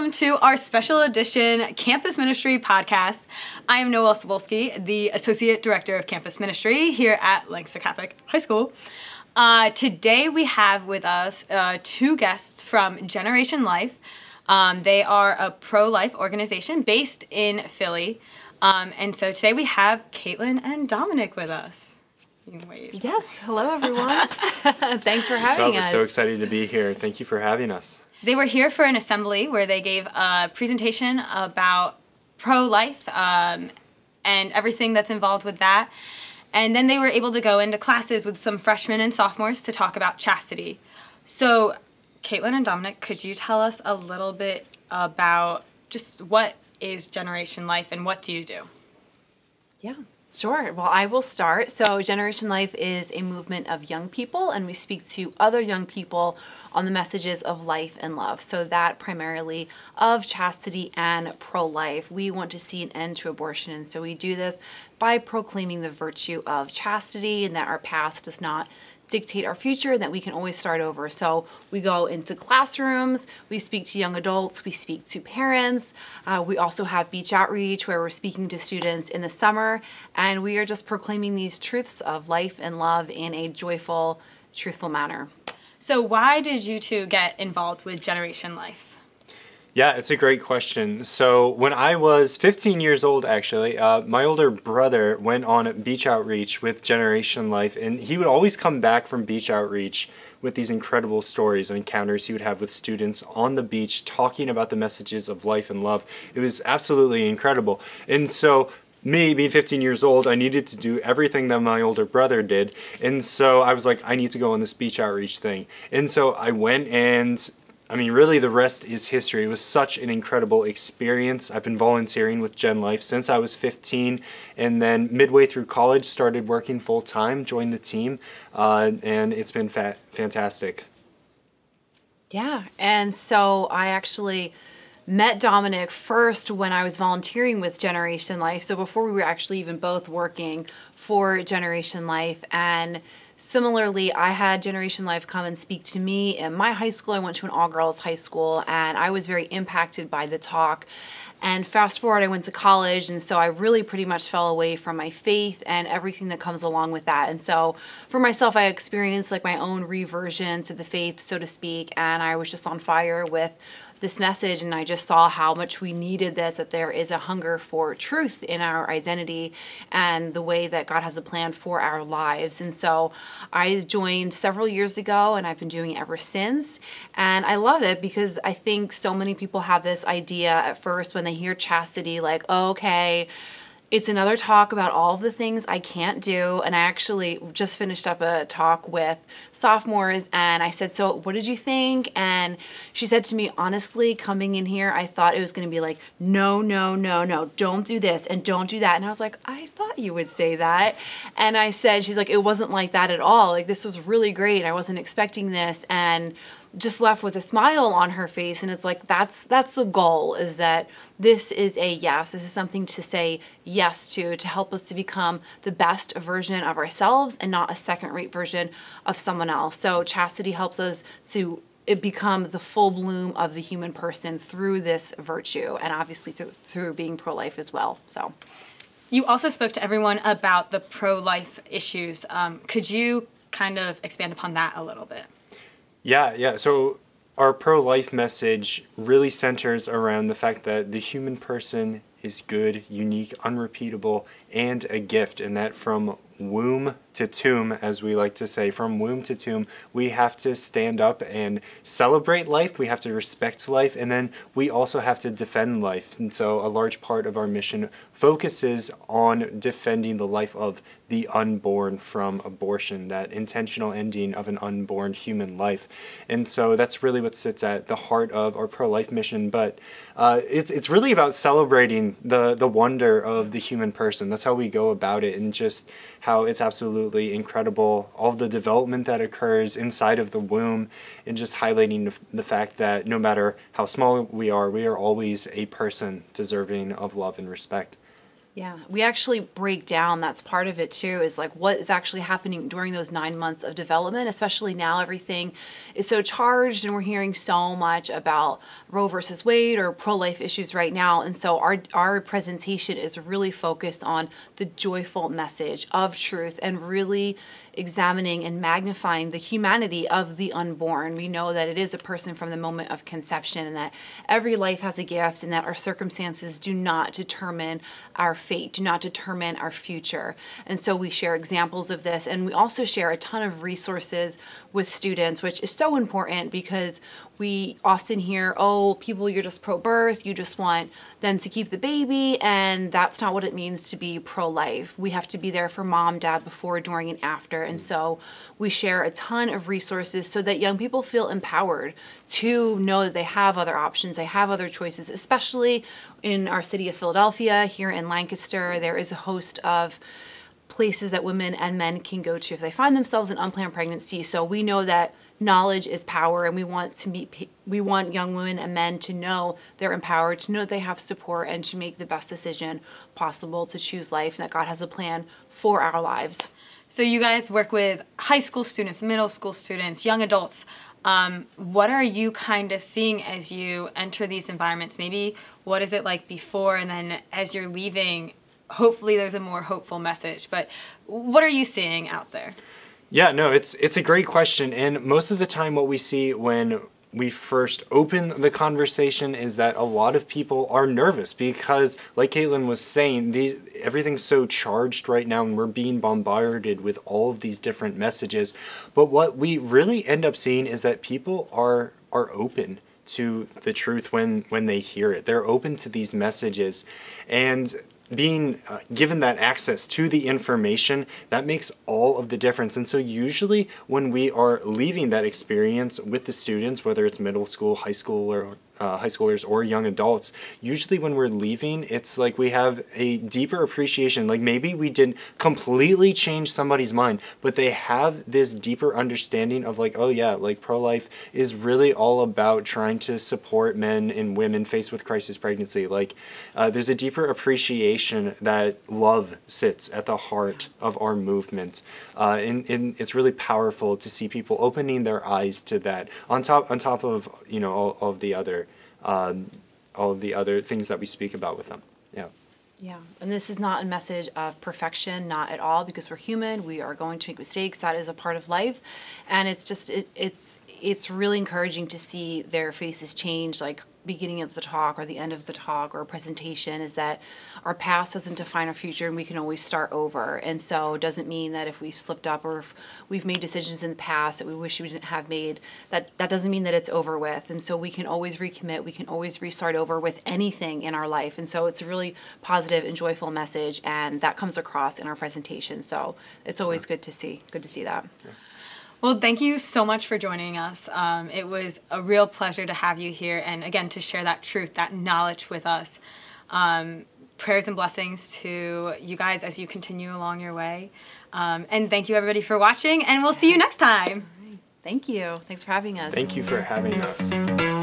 welcome to our special edition Campus Ministry podcast. I am Noelle Cebulski, the Associate Director of Campus Ministry here at Lancaster Catholic High School. Today we have with us two guests from Generation Life. They are a pro-life organization based in Philly. And so today we have Caitlin and Dominic with us. Yes, hello everyone. Thanks for having us. We're so excited to be here. Thank you for having us. They were here for an assembly where they gave a presentation about pro-life and everything that's involved with that. And then they were able to go into classes with some freshmen and sophomores to talk about chastity. So, Caitlin and Dominic, could you tell us a little bit about just what is Generation Life and what do you do? Yeah. Sure. Well, I will start. So Generation Life is a movement of young people, and we speak to other young people on the messages of life and love. So that primarily of chastity and pro-life. We want to see an end to abortion, and so we do this by proclaiming the virtue of chastity and that our past does not dictate our future, and that we can always start over. So we go into classrooms, we speak to young adults, we speak to parents. We also have beach outreach where we're speaking to students in the summer, and we are just proclaiming these truths of life and love in a joyful, truthful manner. So why did you two get involved with Generation Life? Yeah, it's a great question. So when I was 15 years old, actually, my older brother went on beach outreach with Generation Life, and he would always come back from beach outreach with these incredible stories and encounters he would have with students on the beach talking about the messages of life and love. It was absolutely incredible. And so me, being 15 years old, I needed to do everything that my older brother did. And so I was like, I need to go on this beach outreach thing. And so I went, and I mean, really the rest is history. It was such an incredible experience. I've been volunteering with Gen Life since I was 15, and then midway through college started working full-time, joined the team, and it's been fantastic. Yeah, and so I actually met Dominic first when I was volunteering with Generation Life, so before we were actually even both working for Generation Life. And similarly, I had Generation Life come and speak to me in my high school. I went to an all-girls high school, and I was very impacted by the talk. And fast forward, I went to college, and so I really pretty much fell away from my faith and everything that comes along with that. And so for myself, I experienced like my own reversion to the faith, so to speak, and I was just on fire with this message, and I just saw how much we needed this, that there is a hunger for truth in our identity and the way that God has a plan for our lives. And so I joined several years ago, and I've been doing it ever since. And I love it because I think so many people have this idea at first when they hear chastity, like, oh, okay, it's another talk about all of the things I can't do. And I actually just finished up a talk with sophomores, and I said, so what did you think? And she said to me, honestly, coming in here, I thought it was going to be like, no, no, no, no, don't do this and don't do that. And I was like, I thought you would say that. And I said, she's like, it wasn't like that at all. Like, this was really great. I wasn't expecting this. And just left with a smile on her face. And it's like, that's the goal, is that this is a yes. This is something to say yes to help us to become the best version of ourselves and not a second-rate version of someone else. So chastity helps us to become the full bloom of the human person through this virtue, and obviously through being pro-life as well. So you also spoke to everyone about the pro-life issues. Could you kind of expand upon that a little bit? Yeah. So our pro-life message really centers around the fact that the human person is good, unique, unrepeatable, and a gift, and that from womb to tomb, as we like to say, from womb to tomb, we have to stand up and celebrate life, we have to respect life, and then we also have to defend life. And so a large part of our mission focuses on defending the life of the unborn from abortion, that intentional ending of an unborn human life. And so that's really what sits at the heart of our pro-life mission. But it's really about celebrating the wonder of the human person. That's how we go about it, and just how it's absolutely incredible, all the development that occurs inside of the womb, and just highlighting the fact that no matter how small we are always a person deserving of love and respect. Yeah, we actually break down, that's part of it too, is like what is actually happening during those 9 months of development, especially now everything is so charged and we're hearing so much about Roe versus Wade or pro-life issues right now. And so our presentation is really focused on the joyful message of truth and really examining and magnifying the humanity of the unborn. We know that it is a person from the moment of conception and that every life has a gift and that our circumstances do not determine our fate, do not determine our future. And so we share examples of this, and we also share a ton of resources with students, which is so important because we often hear, oh, people, you're just pro-birth, you just want them to keep the baby, and that's not what it means to be pro-life. We have to be there for mom, dad, before, during, and after. And so we share a ton of resources so that young people feel empowered to know that they have other options, they have other choices, especially in our city of Philadelphia. Here in Lancaster, there is a host of places that women and men can go to if they find themselves in unplanned pregnancy. So we know that knowledge is power, and we want young women and men to know they're empowered, to know they have support, and to make the best decision possible to choose life, and that God has a plan for our lives. So you guys work with high school students, middle school students, young adults. What are you kind of seeing as you enter these environments? Maybe what is it like before, and then as you're leaving, hopefully there's a more hopeful message. But what are you seeing out there? Yeah, no, it's a great question, and most of the time what we see when we first open the conversation is that a lot of people are nervous because, like Caitlin was saying, everything's so charged right now and we're being bombarded with all of these different messages. But what we really end up seeing is that people are open to the truth when they hear it. They're open to these messages, and being given that access to the information, that makes all of the difference. And so usually when we are leaving that experience with the students, whether it's middle school, high school, or high schoolers or young adults, usually when we're leaving, it's like we have a deeper appreciation. Like maybe we didn't completely change somebody's mind, but they have this deeper understanding of like, oh yeah, like pro-life is really all about trying to support men and women faced with crisis pregnancy. Like there's a deeper appreciation that love sits at the heart of our movement. And it's really powerful to see people opening their eyes to that on top of, you know, all of the other things that we speak about with them. Yeah. Yeah, and this is not a message of perfection, not at all, because we're human. We are going to make mistakes. That is a part of life, and it's just it's really encouraging to see their faces change, like beginning of the talk or the end of the talk or presentation, is that our past doesn't define our future and we can always start over. And so it doesn't mean that if we've slipped up or if we've made decisions in the past that we wish we didn't have made, that doesn't mean that it's over with. And so we can always recommit, we can always restart over with anything in our life. And so it's a really positive and joyful message, and that comes across in our presentation. So it's always good to see that. Yeah. Well, thank you so much for joining us. It was a real pleasure to have you here and, again, to share that truth, that knowledge with us. Prayers and blessings to you guys as you continue along your way. And thank you, everybody, for watching, and we'll see you next time. All right. Thank you. Thanks for having us. Thank you for having us.